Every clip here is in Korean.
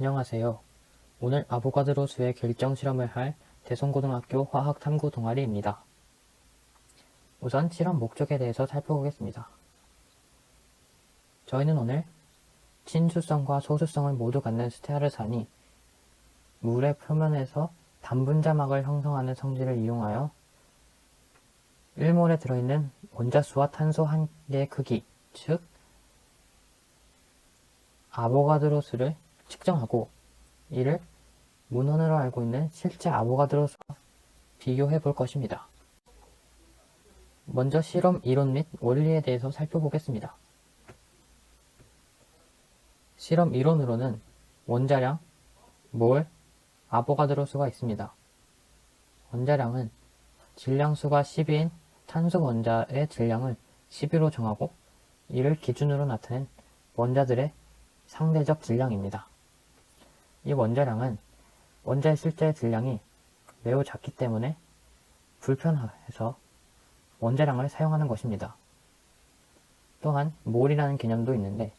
안녕하세요. 오늘 아보가드로수의 결정 실험을 할 대성고등학교 화학탐구 동아리입니다. 우선 실험 목적에 대해서 살펴보겠습니다. 저희는 오늘 친수성과 소수성을 모두 갖는 스테아르산이 물의 표면에서 단분자막을 형성하는 성질을 이용하여 1몰에 들어있는 원자수와 탄소 한 개의 크기, 즉 아보가드로수를 측정하고 이를 문헌으로 알고 있는 실제 아보가드로수와 비교해 볼 것입니다. 먼저 실험 이론 및 원리에 대해서 살펴보겠습니다. 실험 이론으로는 원자량, 몰, 아보가드로수가 있습니다. 원자량은 질량수가 12인 탄소 원자의 질량을 12로 정하고 이를 기준으로 나타낸 원자들의 상대적 질량입니다. 이 원자량은 원자의 실제 질량이 매우 작기 때문에 불편해서 원자량을 사용하는 것입니다. 또한 몰이라는 개념도 있는데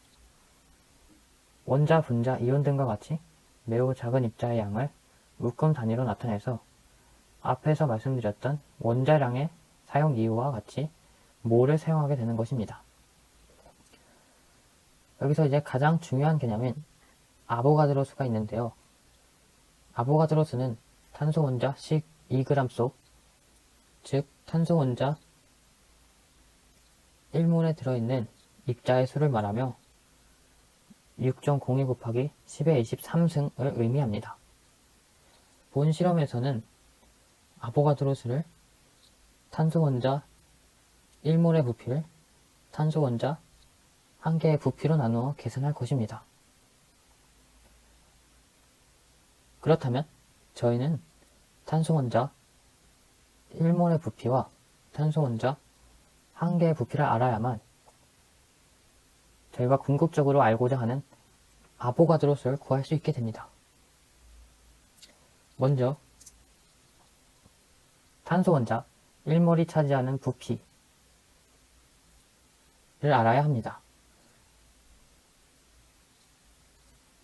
원자, 분자, 이온 등과 같이 매우 작은 입자의 양을 묶음 단위로 나타내서 앞에서 말씀드렸던 원자량의 사용 이유와 같이 몰을 사용하게 되는 것입니다. 여기서 이제 가장 중요한 개념인 아보가드로수가 있는데요. 아보가드로수는 탄소 원자 12g 속, 즉 탄소 원자 1몰에 들어있는 입자의 수를 말하며 6.02 곱하기 10의 23승을 의미합니다. 본 실험에서는 아보가드로수를 탄소 원자 1몰의 부피를 탄소 원자 1개의 부피로 나누어 계산할 것입니다. 그렇다면 저희는 탄소 원자 1몰의 부피와 탄소 원자 1개의 부피를 알아야만 저희가 궁극적으로 알고자 하는 아보가드로수를 구할 수 있게 됩니다. 먼저 탄소 원자 1몰이 차지하는 부피를 알아야 합니다.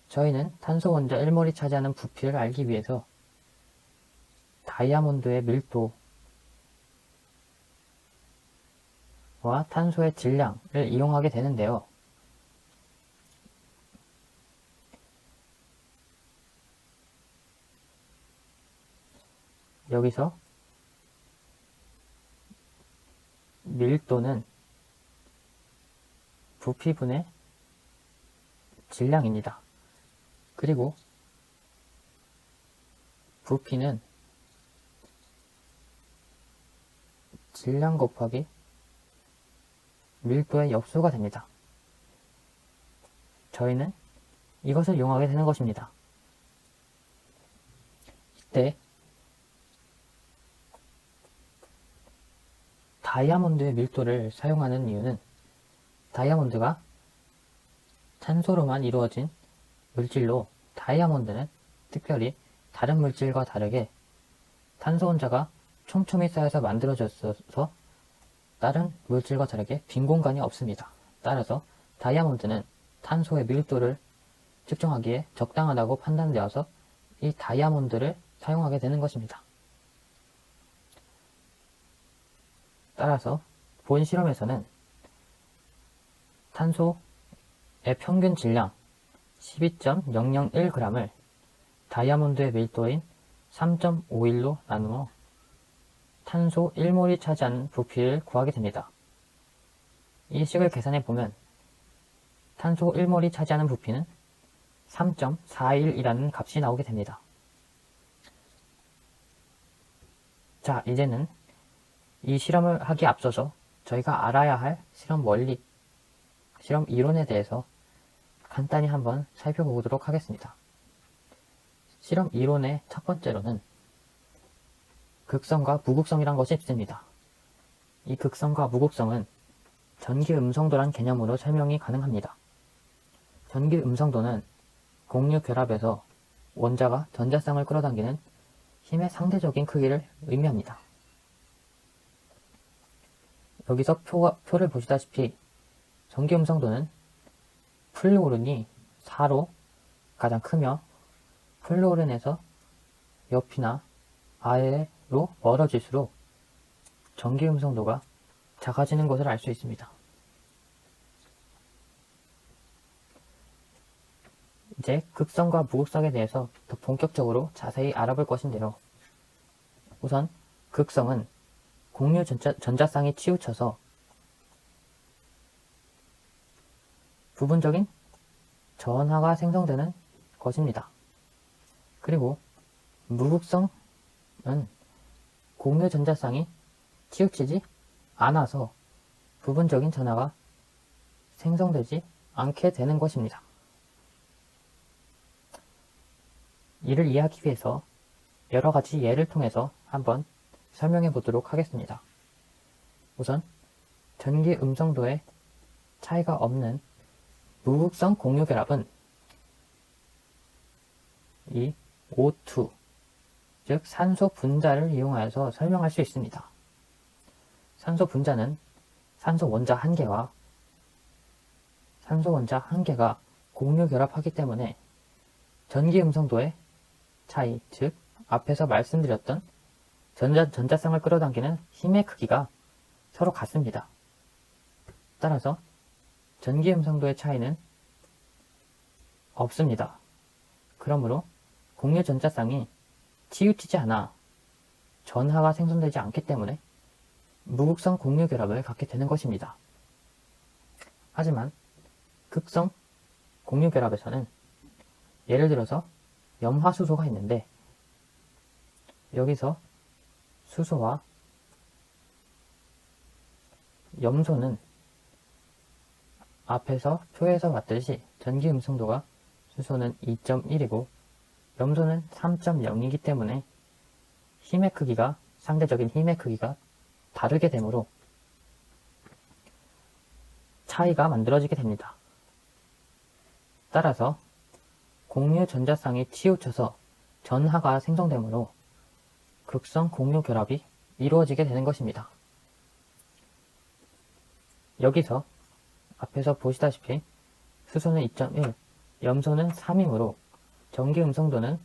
저희는 탄소 원자 1몰이 차지하는 부피를 알기 위해서 다이아몬드의 밀도와 탄소의 질량을 이용하게 되는데요. 여기서 밀도는 부피분의 질량입니다. 그리고 부피는 질량 곱하기 밀도의 역수가 됩니다. 저희는 이것을 이용하게 되는 것입니다. 이때 다이아몬드의 밀도를 사용하는 이유는 다이아몬드가 탄소로만 이루어진 물질로 다이아몬드는 특별히 다른 물질과 다르게 탄소 원자가 촘촘히 쌓여서 만들어졌어서 다른 물질과 다르게 빈 공간이 없습니다. 따라서 다이아몬드는 탄소의 밀도를 측정하기에 적당하다고 판단되어서 이 다이아몬드를 사용하게 되는 것입니다. 따라서 본 실험에서는 탄소의 평균 질량 12.001g을 다이아몬드의 밀도인 3.51로 나누어 탄소 1몰이 차지하는 부피를 구하게 됩니다. 이 식을 계산해 보면 탄소 1몰이 차지하는 부피는 3.41이라는 값이 나오게 됩니다. 자, 이제는 이 실험을 하기에 앞서서 저희가 알아야 할 실험 원리, 실험 이론에 대해서 간단히 한번 살펴보도록 하겠습니다. 실험 이론의 첫 번째로는 극성과 무극성이란 것이 있습니다. 이 극성과 무극성은 전기 음성도란 개념으로 설명이 가능합니다. 전기 음성도는 공유 결합에서 원자가 전자쌍을 끌어당기는 힘의 상대적인 크기를 의미합니다. 여기서 표를 보시다시피 전기 음성도는 플루오른이 4로 가장 크며 플로렌에서 옆이나 아래로 멀어질수록 전기 음성도가 작아지는 것을 알 수 있습니다. 이제 극성과 무극성에 대해서 더 본격적으로 자세히 알아볼 것인데요. 우선 극성은 공유 전자쌍이 치우쳐서 부분적인 전하가 생성되는 것입니다. 그리고 무극성은 공유 전자쌍이 치우치지 않아서 부분적인 전하가 생성되지 않게 되는 것입니다. 이를 이해하기 위해서 여러 가지 예를 통해서 한번 설명해 보도록 하겠습니다. 우선 전기 음성도의 차이가 없는 무극성 공유 결합은 이 O2, 즉 산소 분자를 이용하여서 설명할 수 있습니다. 산소 분자는 산소 원자 한 개와 산소 원자 한 개가 공유 결합하기 때문에 전기 음성도의 차이, 즉 앞에서 말씀드렸던 전자쌍을 끌어당기는 힘의 크기가 서로 같습니다. 따라서 전기 음성도의 차이는 없습니다. 그러므로 공유 전자쌍이 치우치지 않아 전하가 생성되지 않기 때문에 무극성 공유 결합을 갖게 되는 것입니다. 하지만 극성 공유 결합에서는 예를 들어서 염화수소가 있는데 여기서 수소와 염소는 앞에서 표에서 봤듯이 전기 음성도가 수소는 2.1이고 염소는 3.0이기 때문에 힘의 크기가, 상대적인 힘의 크기가 다르게 되므로 차이가 만들어지게 됩니다. 따라서 공유 전자쌍이 치우쳐서 전하가 생성되므로 극성 공유 결합이 이루어지게 되는 것입니다. 여기서 앞에서 보시다시피 수소는 2.1, 염소는 3이므로 전기 음성도는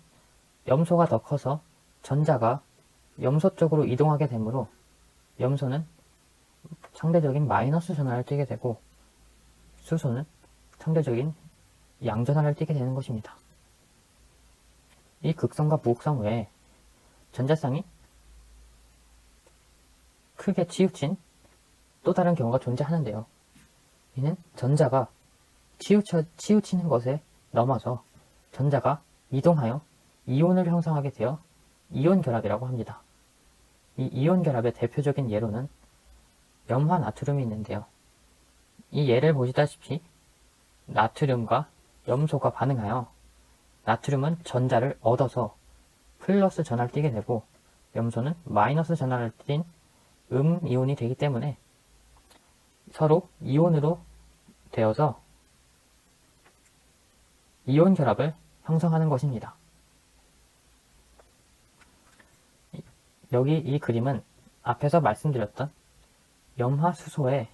염소가 더 커서 전자가 염소 쪽으로 이동하게 되므로 염소는 상대적인 마이너스 전하를 띠게 되고 수소는 상대적인 양전하를 띠게 되는 것입니다. 이 극성과 무극성 외에 전자쌍이 크게 치우친 또 다른 경우가 존재하는데요. 이는 전자가 치우치는 것에 넘어서 전자가 이동하여 이온을 형성하게 되어 이온 결합이라고 합니다. 이 이온 결합의 대표적인 예로는 염화 나트륨이 있는데요. 이 예를 보시다시피 나트륨과 염소가 반응하여 나트륨은 전자를 얻어서 플러스 전하를 띠게 되고 염소는 마이너스 전하를 띤 이온이 되기 때문에 서로 이온으로 되어서 이온 결합을 형성하는 것입니다. 여기 이 그림은 앞에서 말씀드렸던 염화수소의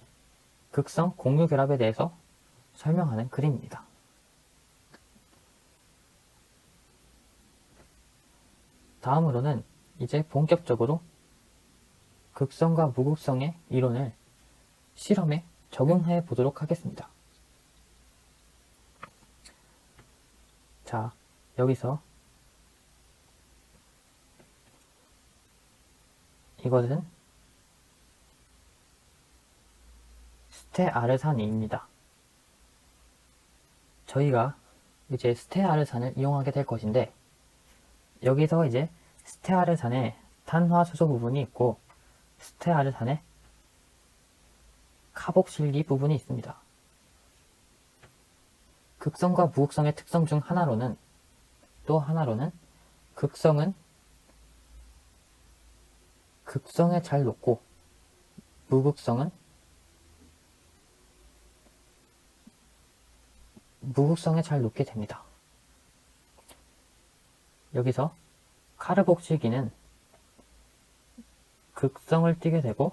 극성 공유 결합에 대해서 설명하는 그림입니다. 다음으로는 이제 본격적으로 극성과 무극성의 이론을 실험에 적용해 보도록 하겠습니다. 자, 여기서 이것은 스테아르산입니다. 저희가 이제 스테아르산을 이용하게 될 것인데 여기서 이제 스테아르산에 탄화수소 부분이 있고 스테아르산에 카복실기 부분이 있습니다. 극성과 무극성의 특성 중 하나로는 극성은 극성에 잘 녹고 무극성은 무극성에 잘 녹게 됩니다. 여기서 카르복실기는 극성을 띠게 되고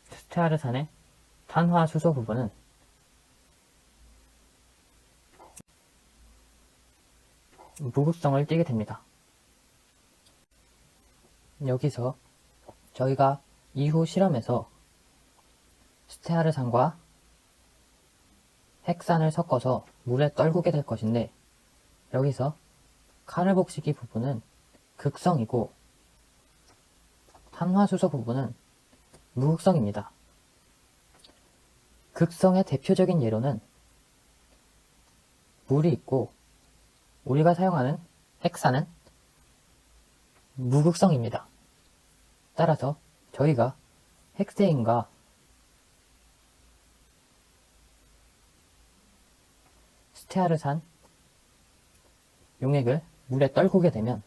스테아르산의 탄화수소 부분은 무극성을 띠게 됩니다. 여기서 저희가 이후 실험에서 스테아르산과 핵산을 섞어서 물에 떨구게 될 것인데, 여기서 카르복시기 부분은 극성이고 탄화수소 부분은 무극성입니다. 극성의 대표적인 예로는 물이 있고 우리가 사용하는 핵산은 무극성입니다. 따라서 저희가 핵세인과 스테아르산 용액을 물에 떨구게 되면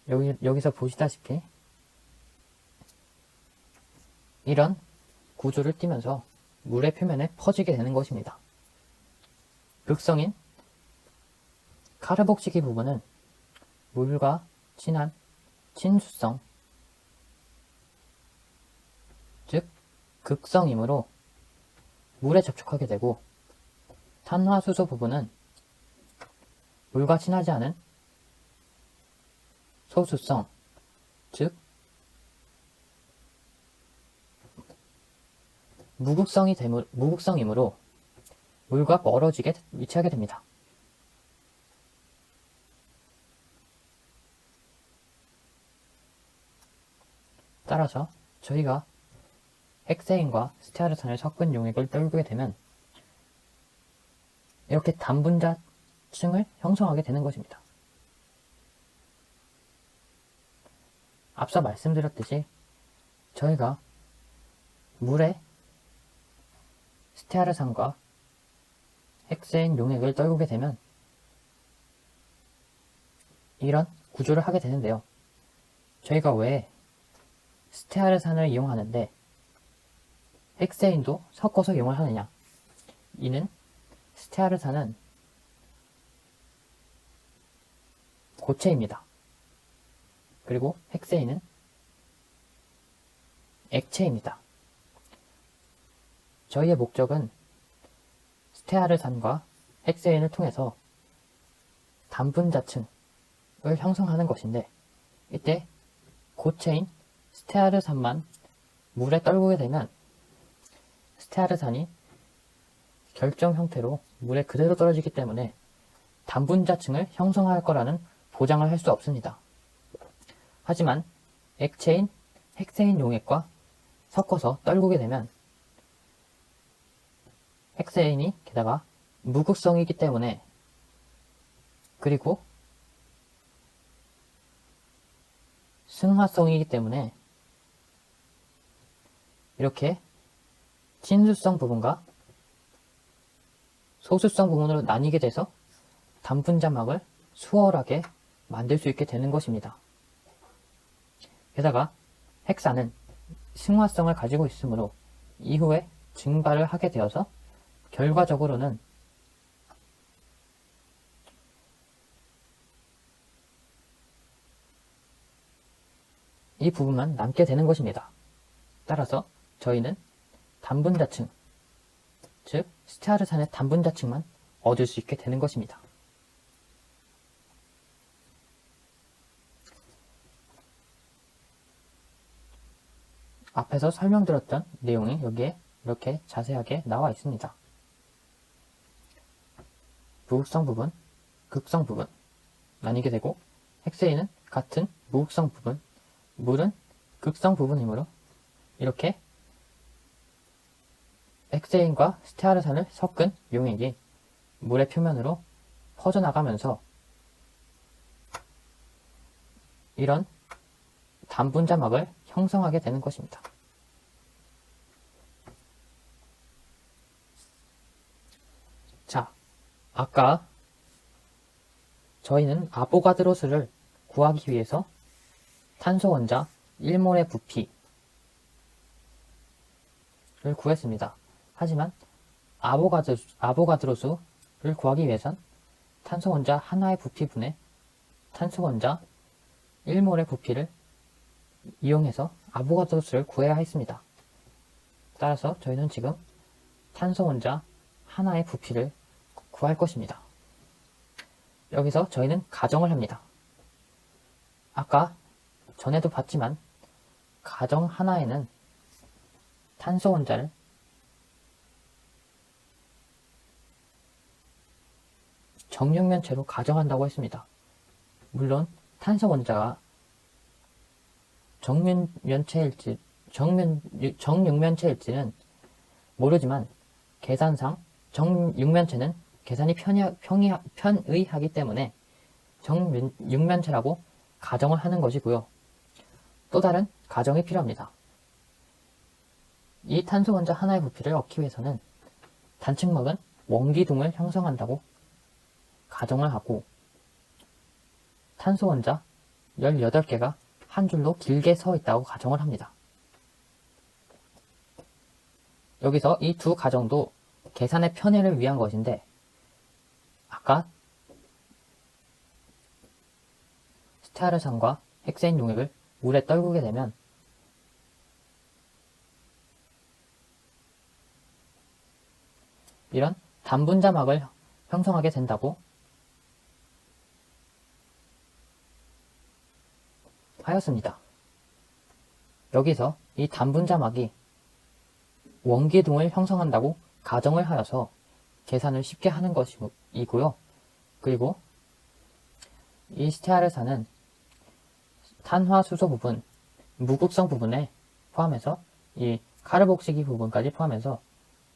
여기서 보시다시피 이런 구조를 띠면서 물의 표면에 퍼지게 되는 것입니다. 극성인 카르복시기 부분은 물과 친한 친수성, 즉 극성이므로 물에 접촉하게 되고, 탄화수소 부분은 물과 친하지 않은 소수성, 즉 무극성이므로 물과 멀어지게 위치하게 됩니다. 따라서 저희가 핵세인과 스테아르산을 섞은 용액을 떨구게 되면 이렇게 단분자층을 형성하게 되는 것입니다. 앞서 말씀드렸듯이 저희가 물에 스테아르산과 핵세인 용액을 떨구게 되면 이런 구조를 하게 되는데요. 저희가 왜 스테아르산을 이용하는데 핵세인도 섞어서 이용을 하느냐? 이는 스테아르산은 고체입니다. 그리고 핵세인은 액체입니다. 저희의 목적은 스테아르산과 핵세인을 통해서 단분자층을 형성하는 것인데, 이때 고체인 스테아르산만 물에 떨구게 되면 스테아르산이 결정 형태로 물에 그대로 떨어지기 때문에 단분자층을 형성할 거라는 보장을 할 수 없습니다. 하지만 액체인 핵세인 용액과 섞어서 떨구게 되면 핵세인이 게다가 무극성이기 때문에, 그리고 승화성이기 때문에 이렇게 친수성 부분과 소수성 부분으로 나뉘게 돼서 단분자막을 수월하게 만들 수 있게 되는 것입니다. 게다가 핵산은 승화성을 가지고 있으므로 이후에 증발을 하게 되어서 결과적으로는 이 부분만 남게 되는 것입니다. 따라서 저희는 단분자층, 즉 스테아르산의 단분자층만 얻을 수 있게 되는 것입니다. 앞에서 설명드렸던 내용이 여기에 이렇게 자세하게 나와 있습니다. 무극성 부분, 극성 부분 나뉘게 되고, 핵세인은 같은 무극성 부분, 물은 극성 부분이므로 이렇게 핵세인과 스테아르산을 섞은 용액이 물의 표면으로 퍼져나가면서 이런 단분자막을 형성하게 되는 것입니다. 자, 아까 저희는 아보가드로수를 구하기 위해서 탄소 원자 1몰의 부피를 구했습니다. 하지만 아보가드로수를 구하기 위해선 탄소 원자 하나의 부피분의 탄소 원자 1몰의 부피를 이용해서 아보가드로수를 구해야 했습니다. 따라서 저희는 지금 탄소 원자 하나의 부피를 구할 것입니다. 여기서 저희는 가정을 합니다. 아까 전에도 봤지만 가정 하나에는 탄소 원자를 정육면체로 가정한다고 했습니다. 물론 탄소 원자가 정육면체일지는 모르지만 계산상 정육면체는 계산이 편의하기 때문에 정육면체라고 가정을 하는 것이고요. 또 다른 가정이 필요합니다. 이 탄소 원자 하나의 부피를 얻기 위해서는 단층막은 원기둥을 형성한다고 가정을 하고 탄소 원자 18개가 한 줄로 길게 서 있다고 가정을 합니다. 여기서 이 두 가정도 계산의 편의를 위한 것인데 아까 스테아르산과 헥세인 용액을 물에 떨구게 되면 이런 단분자막을 형성하게 된다고 하였습니다. 여기서 이 단분자막이 원기둥을 형성한다고 가정을 하여서 계산을 쉽게 하는 것이고요. 그리고 이 스테아르산은 탄화수소 부분, 무극성 부분에 포함해서 이 카르복시기 부분까지 포함해서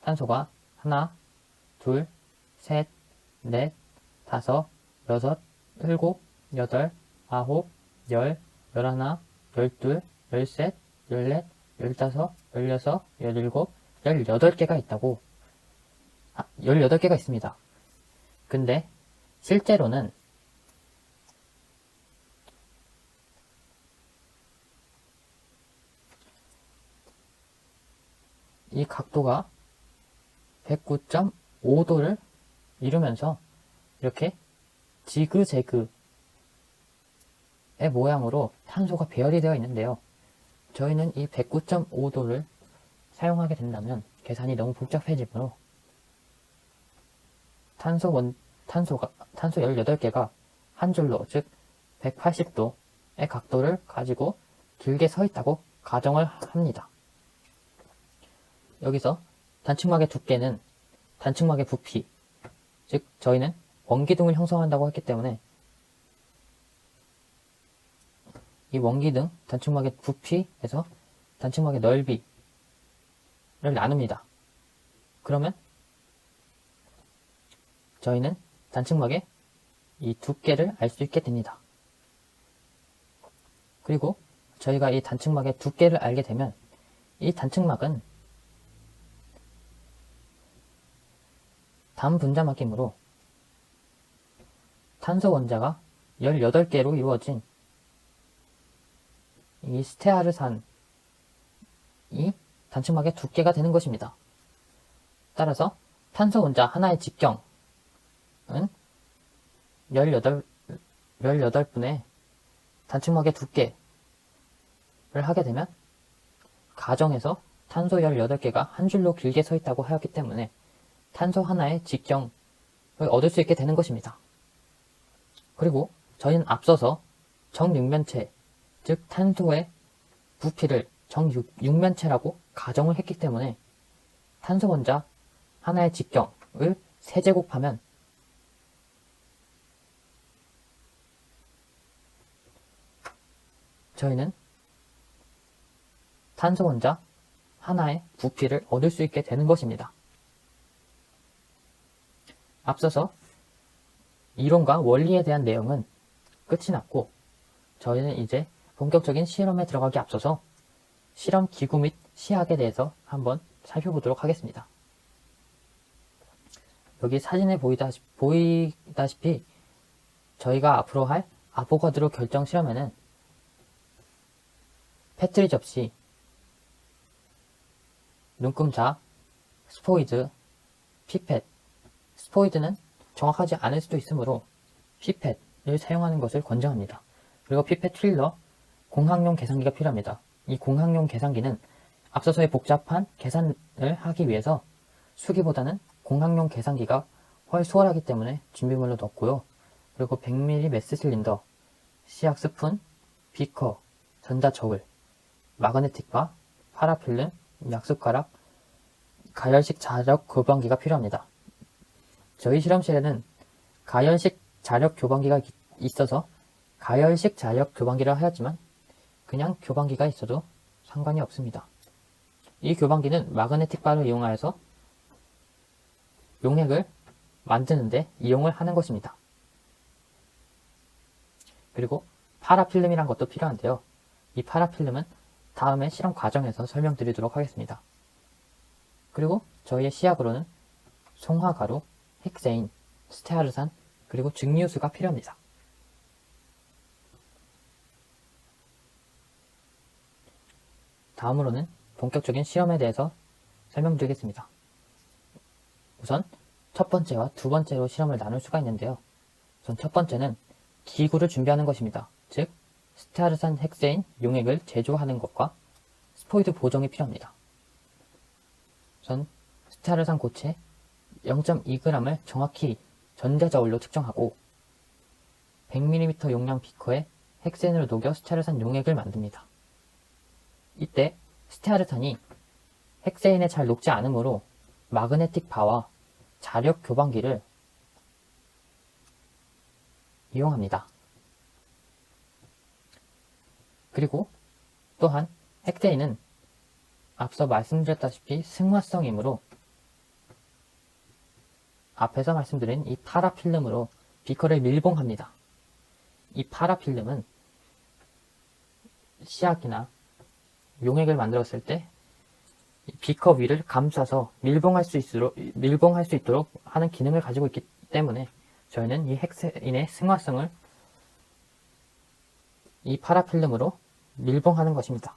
탄소가 하나, 둘, 셋, 넷, 다섯, 여섯, 일곱, 여덟, 아홉, 열, 열하나, 열둘, 열셋, 열넷, 열다섯, 열여섯, 열일곱, 18개가 있다고 18개가 있습니다. 근데 실제로는 이 각도가 109.5도를 이루면서 이렇게 지그재그의 모양으로 탄소가 배열이 되어 있는데요. 저희는 이 109.5도를 사용하게 된다면 계산이 너무 복잡해지므로 탄소 18개가 한 줄로, 즉 180도의 각도를 가지고 길게 서 있다고 가정을 합니다. 여기서 단층막의 두께는 단층막의 부피, 즉 저희는 원기둥을 형성한다고 했기 때문에 이 원기둥 단층막의 부피에서 단층막의 넓이를 나눕니다. 그러면 저희는 단층막의 이 두께를 알 수 있게 됩니다. 그리고 저희가 이 단층막의 두께를 알게 되면 이 단층막은 단분자막이므로 탄소 원자가 18개로 이루어진 이 스테아르산이 단층막의 두께가 되는 것입니다. 따라서 탄소 원자 하나의 직경은 18분의 단층막의 두께를 하게 되면 가정에서 탄소 18개가 한 줄로 길게 서 있다고 하였기 때문에 탄소 하나의 직경을 얻을 수 있게 되는 것입니다. 그리고 저희는 앞서서 정육면체, 즉 탄소의 부피를 정육면체라고 가정을 했기 때문에 탄소 원자 하나의 직경을 세제곱하면 저희는 탄소 원자 하나의 부피를 얻을 수 있게 되는 것입니다. 앞서서 이론과 원리에 대한 내용은 끝이 났고 저희는 이제 본격적인 실험에 들어가기 앞서서 실험 기구 및 시약에 대해서 한번 살펴보도록 하겠습니다. 여기 사진에 보이다시피 저희가 앞으로 할 아보가드로 결정 실험에는 페트리 접시, 눈금자, 스포이드, 피펫, 스포이드는 정확하지 않을 수도 있으므로 피펫을 사용하는 것을 권장합니다. 그리고 피펫 트릴러, 공학용 계산기가 필요합니다. 이 공학용 계산기는 앞서서의 복잡한 계산을 하기 위해서 수기보다는 공학용 계산기가 훨 수월하기 때문에 준비물로 넣었고요. 그리고 100ml 메스 실린더, 시약 스푼, 비커, 전자저울, 마그네틱바, 파라필름, 약숟가락, 가열식 자력 교반기가 필요합니다. 저희 실험실에는 가열식 자력 교반기가 있어서 가열식 자력 교반기라 하였지만 그냥 교반기가 있어도 상관이 없습니다. 이 교반기는 마그네틱바를 이용하여서 용액을 만드는데 이용을 하는 것입니다. 그리고 파라필름이란 것도 필요한데요. 이 파라필름은 다음에 실험 과정에서 설명드리도록 하겠습니다. 그리고 저희의 시약으로는 송화가루, 헥세인, 스테아르산, 그리고 증류수가 필요합니다. 다음으로는 본격적인 실험에 대해서 설명드리겠습니다. 우선 첫 번째와 두 번째로 실험을 나눌 수가 있는데요. 우선 첫 번째는 기구를 준비하는 것입니다. 즉, 스테아르산 헥세인 용액을 제조하는 것과 스포이드 보정이 필요합니다. 우선 스테아르산 고체 0.2g을 정확히 전자저울로 측정하고 100ml 용량 비커에 헥세인을 녹여 스테아르산 용액을 만듭니다. 이때 스테아르산이 헥세인에 잘 녹지 않으므로 마그네틱 바와 자력 교반기를 이용합니다. 그리고 또한 헥세인은 앞서 말씀드렸다시피 승화성이므로 앞에서 말씀드린 이 파라필름으로 비커를 밀봉합니다. 이 파라필름은 시약이나 용액을 만들었을 때 비커 위를 감싸서 밀봉할 수 있도록 하는 기능을 가지고 있기 때문에 저희는 이 헥세인의 승화성을 이 파라필름으로 밀봉하는 것입니다.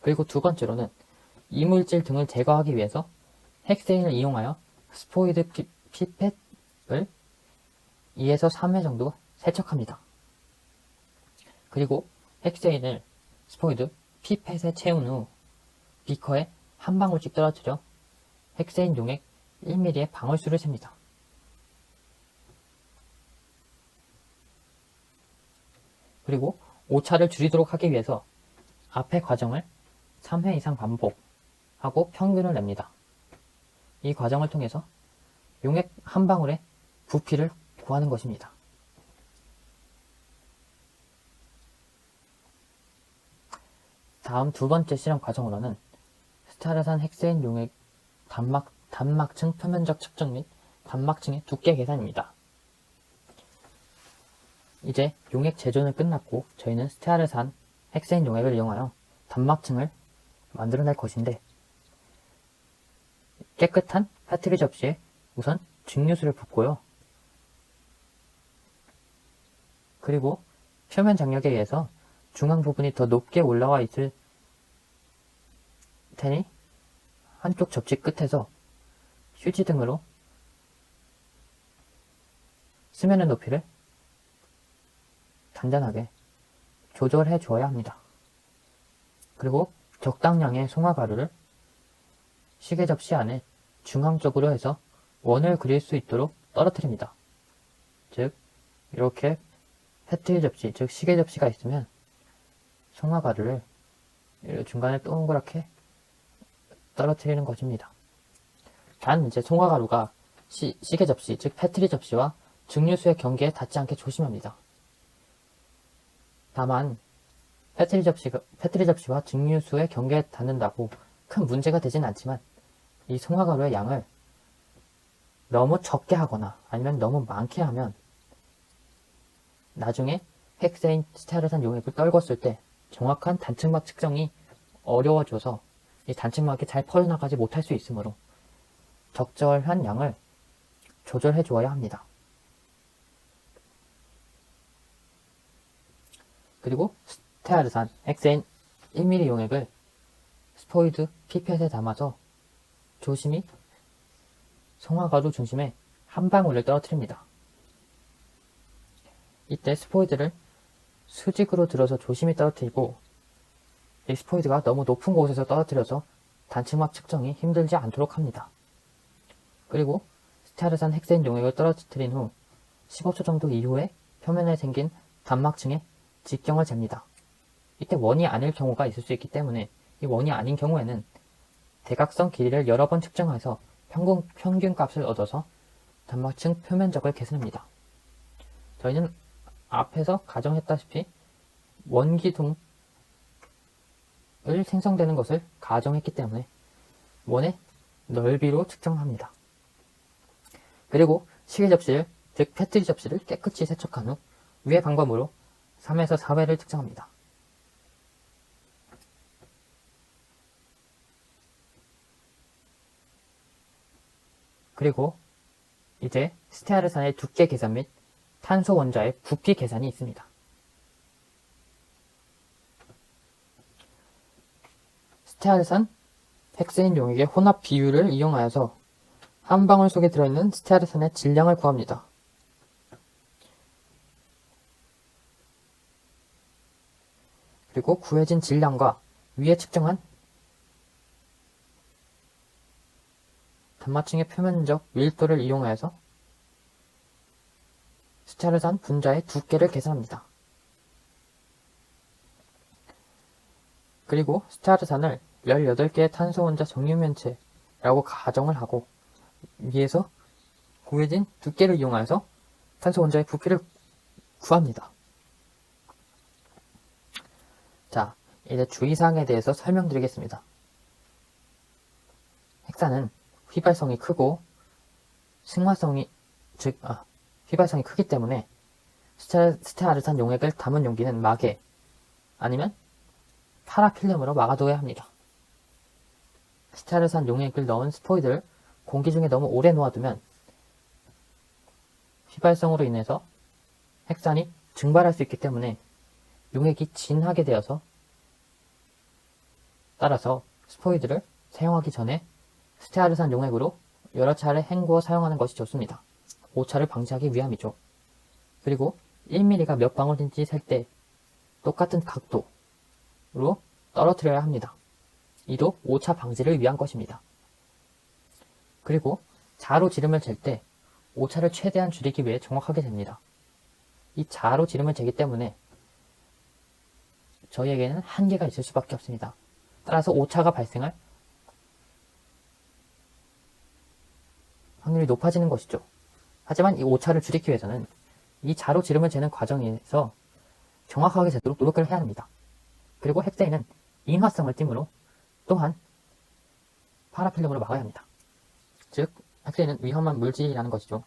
그리고 두 번째로는 이물질 등을 제거하기 위해서 헥세인을 이용하여 스포이드 피펫을 2에서 3회 정도 세척합니다. 그리고 헥세인을 스포이드 피펫에 채운 후 비커에 한 방울씩 떨어뜨려 헥세인 용액 1ml의 방울수를 셉니다. 그리고 오차를 줄이도록 하기 위해서 앞의 과정을 3회 이상 반복하고 평균을 냅니다. 이 과정을 통해서 용액 한 방울의 부피를 구하는 것입니다. 다음 두 번째 실험 과정으로는 스테아르산 헥세인 용액 단막층 표면적 측정 및 단막층의 두께 계산입니다. 이제 용액 제조는 끝났고 저희는 스테아르산 헥세인 용액을 이용하여 단막층을 만들어낼 것인데 깨끗한 페트리 접시에 우선 증류수를 붓고요. 그리고 표면 장력에 의해서 중앙 부분이 더 높게 올라와 있을 테니 한쪽 접시 끝에서 휴지 등으로 수면의 높이를 단단하게 조절해 주어야 합니다. 그리고 적당량의 송화가루를 시계 접시 안에 중앙적으로 해서 원을 그릴 수 있도록 떨어뜨립니다. 즉 이렇게 페트리 접시, 즉 시계 접시가 있으면 송화가루를 중간에 동그랗게 떨어뜨리는 것입니다. 단 이제 송화가루가 시계 접시, 즉 페트리 접시와 증류수의 경계에 닿지 않게 조심합니다. 다만 페트리 접시와 증류수의 경계에 닿는다고 큰 문제가 되진 않지만 이 송화가루의 양을 너무 적게 하거나 아니면 너무 많게 하면 나중에 헥세인 스테아르산 용액을 떨궜을 때 정확한 단층막 측정이 어려워져서 이 단층막이 잘 퍼져나가지 못할 수 있으므로 적절한 양을 조절해 주어야 합니다. 그리고 스테아르산 헥세인 1ml 용액을 스포이드 피펫에 담아서 조심히 송화가루 중심에 한 방울을 떨어뜨립니다. 이때 스포이드를 수직으로 들어서 조심히 떨어뜨리고 이 스포이드가 너무 높은 곳에서 떨어뜨려서 단층막 측정이 힘들지 않도록 합니다. 그리고 스테아르산 헥세인 용액을 떨어뜨린 후 15초 정도 이후에 표면에 생긴 단막층의 직경을 잽니다. 이때 원이 아닐 경우가 있을 수 있기 때문에 이 원이 아닌 경우에는 대각선 길이를 여러 번 측정해서 평균값을 얻어서 단막층 표면적을 계산합니다. 저희는 앞에서 가정했다시피 원기둥을 생성되는 것을 가정했기 때문에 원의 넓이로 측정합니다. 그리고 시계 접시를, 즉 패트리 접시를 깨끗이 세척한 후 위의 방법으로 3에서 4회를 측정합니다. 그리고 이제 스테아르산의 두께 계산 및 탄소 원자의 부피 계산이 있습니다. 스테아르산 헥세인 용액의 혼합 비율을 이용하여서 한 방울 속에 들어있는 스테아르산의 질량을 구합니다. 그리고 구해진 질량과 위에 측정한 단마층의 표면적 밀도를 이용하여서 스테아르산 분자의 두께를 계산합니다. 그리고 스테아르산을 18개의 탄소 원자 정유면체라고 가정을 하고 위에서 구해진 두께를 이용하여서 탄소 원자의 부피를 구합니다. 자, 이제 주의사항에 대해서 설명드리겠습니다. 핵산은 휘발성이 크고 휘발성이 크기 때문에 스테아르산 용액을 담은 용기는 마개 아니면 파라필름으로 막아둬야 합니다. 스테아르산 용액을 넣은 스포이드를 공기 중에 너무 오래 놓아두면 휘발성으로 인해서 핵산이 증발할 수 있기 때문에 용액이 진하게 되어서 따라서 스포이드를 사용하기 전에 스테아르산 용액으로 여러 차례 헹구어 사용하는 것이 좋습니다. 오차를 방지하기 위함이죠. 그리고 1mm가 몇 방울인지 셀 때 똑같은 각도로 떨어뜨려야 합니다. 이도 오차 방지를 위한 것입니다. 그리고 자로 지름을 잴 때 오차를 최대한 줄이기 위해 정확하게 잽니다. 이 자로 지름을 재기 때문에 저희에게는 한계가 있을 수밖에 없습니다. 따라서 오차가 발생할 확률이 높아지는 것이죠. 하지만 이 오차를 줄이기 위해서는 이 자로 지름을 재는 과정에서 정확하게 재도록 노력을 해야 합니다. 그리고 핵세인은 인화성을 띠므로 또한 파라필름으로 막아야 합니다. 즉, 핵세인은 위험한 물질이라는 것이죠.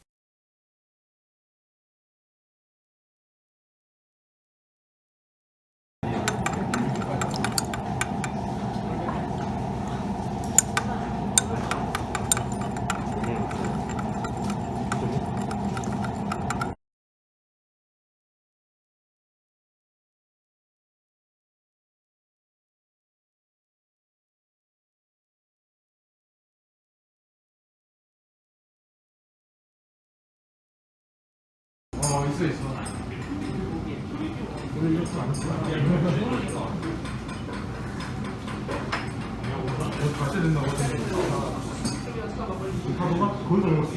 있어. 오늘 이렇게 안 했어. 같이 된다고 했는데. 다 너가 거의 다 먹었어.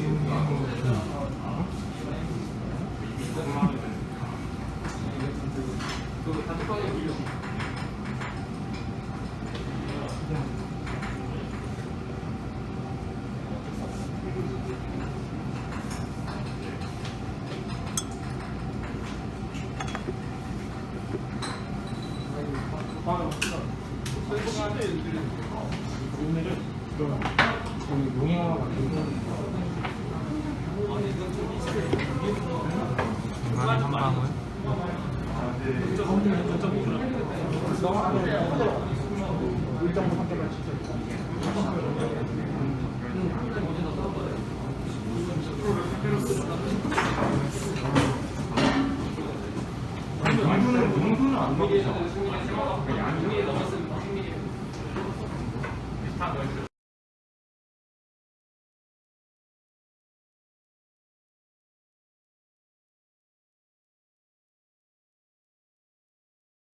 용도는 안 맞죠.